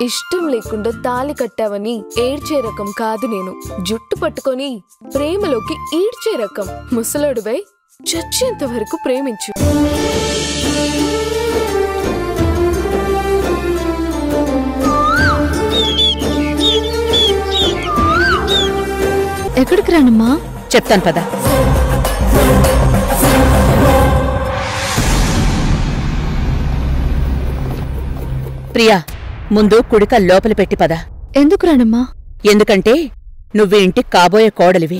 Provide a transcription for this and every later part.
ఇష్టం లేకుండా తాళి కట్టావని ఏడ్చే రకం కాదు నేను. జుట్టు పట్టుకొని ప్రేమలోకి ఈడ్చే రకం. ముసలోడువై చచ్చేంత వరకు ప్రేమించు. ఎక్కడికి రానమ్మా? చెప్తాను పద. ప్రియా, ముందు కుడిక లోపలి పెట్టి పద. ఎందుకు రానమ్మా? ఎందుకంటే నువ్వు ఇంటికి కాబోయే కోడలివి.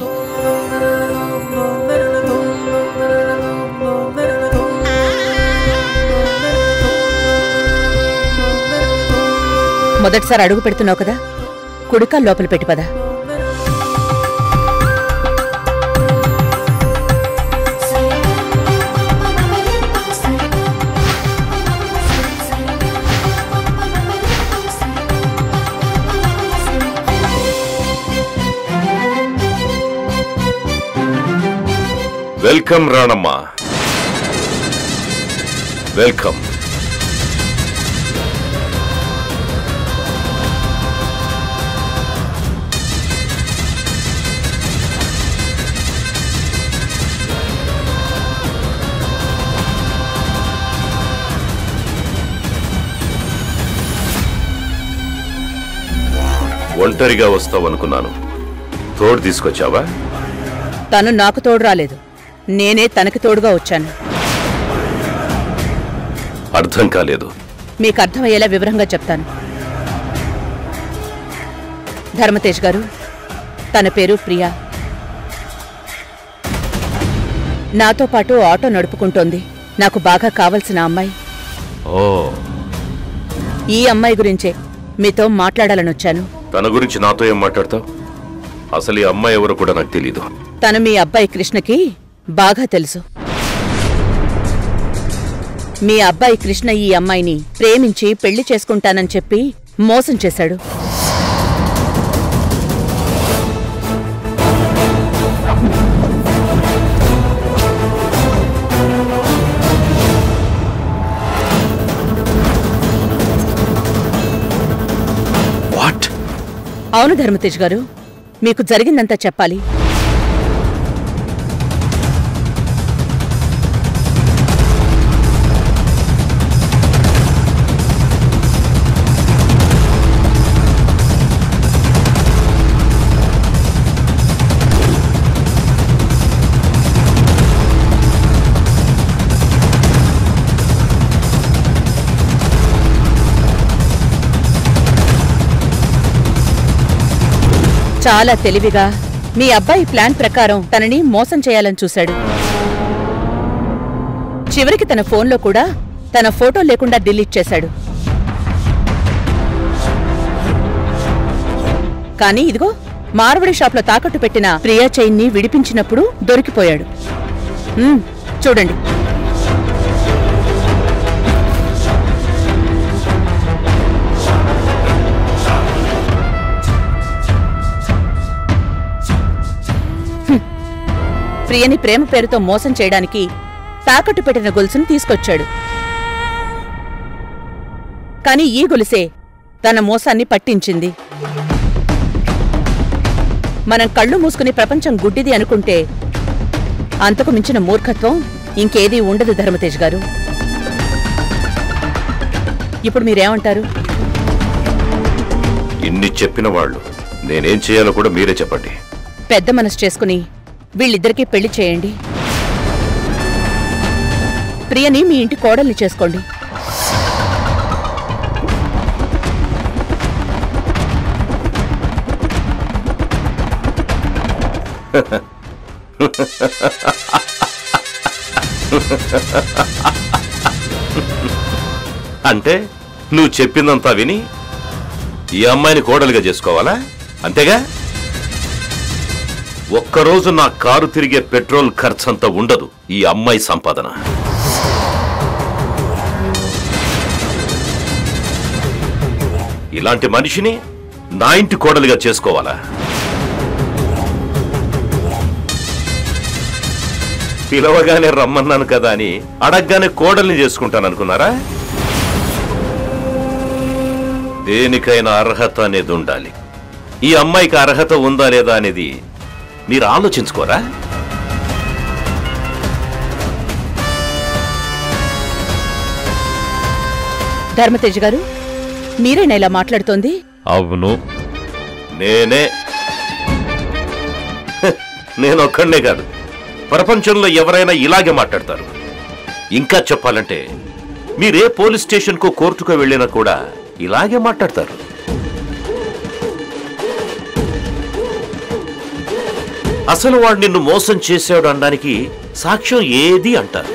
మొదటిసారి అడుగు పెడుతున్నావు కదా, కుడిక లోపలి పెట్టి పద. Welcome Ranamma, welcome. ఒంటరిగా వస్తావనుకున్నాను, తోడు తీసుకొచ్చావా? తను నాకు తోడు రాలేదు, నేనే తనకి తోడుగా వచ్చాను. అర్థం కాలేదు. మీకు అర్థమయ్యేలా వివరంగా చెప్తాను. ధర్మతేజ్ గారు, తన పేరు ప్రియా. నాతో పాటు ఆటో నడుపుకుంటోంది. నాకు బాగా కావలసిన అమ్మాయి. ఓ, ఈ అమ్మాయి గురించే మీతో మాట్లాడాలనొచ్చాను. తన గురించి నాతో ఏం మాట్లాడతావు? అసలు ఈ అమ్మాయి ఎవరో కూడా నాకు తెలీదు. తను మీ అబ్బాయి కృష్ణకి బాగా తెలుసు. మీ అబ్బాయి కృష్ణ ఈ అమ్మాయిని ప్రేమించి పెళ్లి చేసుకుంటానని చెప్పి మోసం చేశాడు. వాట్? అవును ధర్మతేజ్ గారు, మీకు జరిగిందంతా చెప్పాలి. చాలా తెలివిగా మీ అబ్బాయి ప్లాన్ ప్రకారం తనని మోసం చేయాలని చూశాడు. చివరికి తన ఫోన్లో కూడా తన ఫోటో లేకుండా డిలీట్ చేశాడు. కానీ ఇదిగో, మార్వడి షాప్లో తాకట్టు పెట్టిన ప్రియా చైన్ని విడిపించినప్పుడు దొరికిపోయాడు. చూడండి. ప్రియని ప్రేమ పేరుతో మోసం చేయడానికి తాకట్టు పెట్టిన గొలుసును తీసుకొచ్చాడు. కాని ఈ గొలుసే తన మోసాన్ని పట్టించింది. మనం కళ్ళు మూసుకుని ప్రపంచం గుడ్డిది అనుకుంటే అంతకు మించిన మూర్ఖత్వం ఇంకేదీ ఉండదు ధర్మతేజ్ గారు. ఇప్పుడు మీరేమంటారు? ఇన్ని చెప్పిన వాళ్ళు నేనేం చేయాలో కూడా మీరే చెప్పండి. పెద్ద మనసు చేసుకుని వీళ్ళిద్దరికీ పెళ్లి చేయండి. ప్రియని మీ ఇంటి కోడల్ని చేసుకోండి. అంటే నువ్వు చెప్పిందంతా విని ఈ అమ్మాయిని కోడలుగా చేసుకోవాలా? అంతేగా? ఒక్కరోజు నా కారు తిరిగే పెట్రోల్ ఖర్చంతా ఉండదు ఈ అమ్మాయి సంపాదన. ఇలాంటి మనిషిని నా ఇంటి కోడలుగా చేసుకోవాలా? పిలవగానే రమ్మన్నాను కదా అని అడగగానే కోడల్ని చేసుకుంటాననుకున్నారా? దేనికైనా అర్హత అనేది ఉండాలి. ఈ అమ్మాయికి అర్హత ఉందా లేదా అనేది మీరు ఆలోచించుకోరా? ధర్మతేజ్ గారు, మీరేనా ఇలా మాట్లాడుతోంది? అవును, నేనే. నేనొక్కడే కాదు, ప్రపంచంలో ఎవరైనా ఇలాగే మాట్లాడతారు. ఇంకా చెప్పాలంటే మీరే పోలీస్ స్టేషన్కు కోర్టుకు వెళ్ళినా కూడా ఇలాగే మాట్లాడతారు. అసలు వాడు నిన్ను మోసం చేశాడు అనడానికి సాక్ష్యం ఏది అంటారు.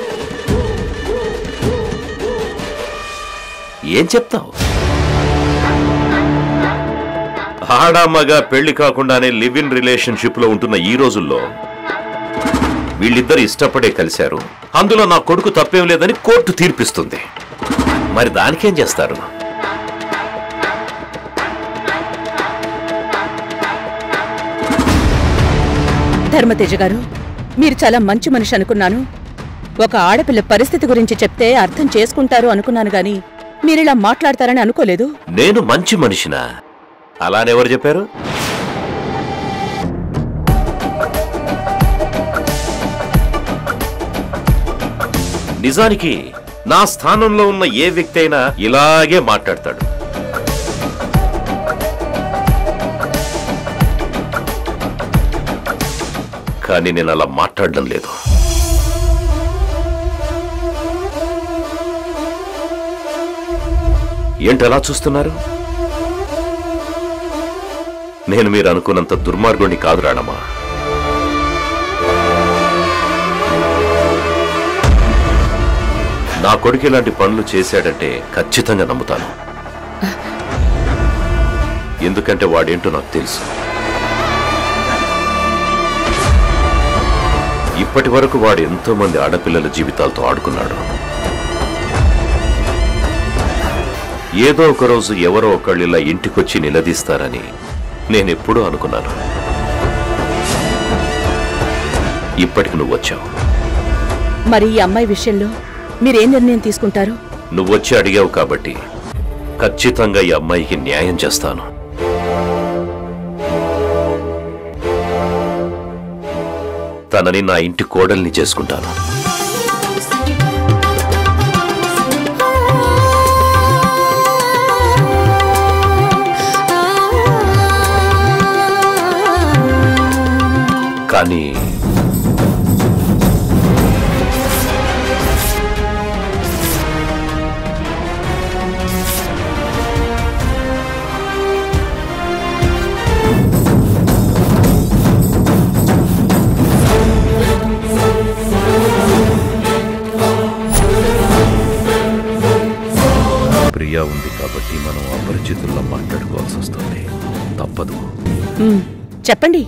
ఏం చెప్తావు? ఆడామగా పెళ్లి కాకుండానే లివ్ ఇన్ రిలేషన్షిప్ లో ఉంటున్న ఈ రోజుల్లో వీళ్ళిద్దరు ఇష్టపడే కలిశారు, అందులో నా కొడుకు తప్పేం లేదని కోర్టు తీర్పిస్తుంది. మరి దానికేం చేస్తారు? ధర్మతేజ్ గారు, మీరు చాలా మంచి మనిషి అనుకున్నాను. ఒక ఆడపిల్ల పరిస్థితి గురించి చెప్తే అర్థం చేసుకుంటారు అనుకున్నాను గాని మీరిలా మాట్లాడతారని అనుకోలేదు. నేను మంచి మనిషినా? అలానెవరు చెప్పారు? నిజానికి నా స్థానంలో ఉన్న ఏ వ్యక్తి అయినా ఇలాగే మాట్లాడతాడు. కానీ నేను అలా మాట్లాడడం లేదు. ఏంటలా చూస్తున్నారు? నేను మీరు అనుకున్నంత దుర్మార్గుణ్ణి కాదు రాణమ్మా. నా కొడుకు ఇలాంటి పనులు చేశాడంటే ఖచ్చితంగా నమ్ముతాను. ఎందుకంటే వాడేంటో నాకు తెలుసు. ఇప్పటి వరకు వాడు ఎంతో మంది ఆడపిల్లల జీవితాలతో ఆడుకున్నాడు. ఏదో ఒకరోజు ఎవరో ఒకళ్ళు ఇలా ఇంటికొచ్చి నిలదీస్తారని నేనెప్పుడూ అనుకున్నాను. ఇప్పటికి నువ్వు వచ్చావు. మరి ఈ అమ్మాయి విషయంలో మీరేం నిర్ణయం తీసుకుంటారు? నువ్వొచ్చి అడిగావు కాబట్టి ఖచ్చితంగా ఈ అమ్మాయికి న్యాయం చేస్తాను. తనని నా ఇంటి కోడల్ని చేసుకుంటాను. కానీ ప్రియా ఉంది కాబట్టి మనం అపరిచితుల్లో మాట్లాడుకోవాల్సి వస్తుంది. తప్పదు. చెప్పండి.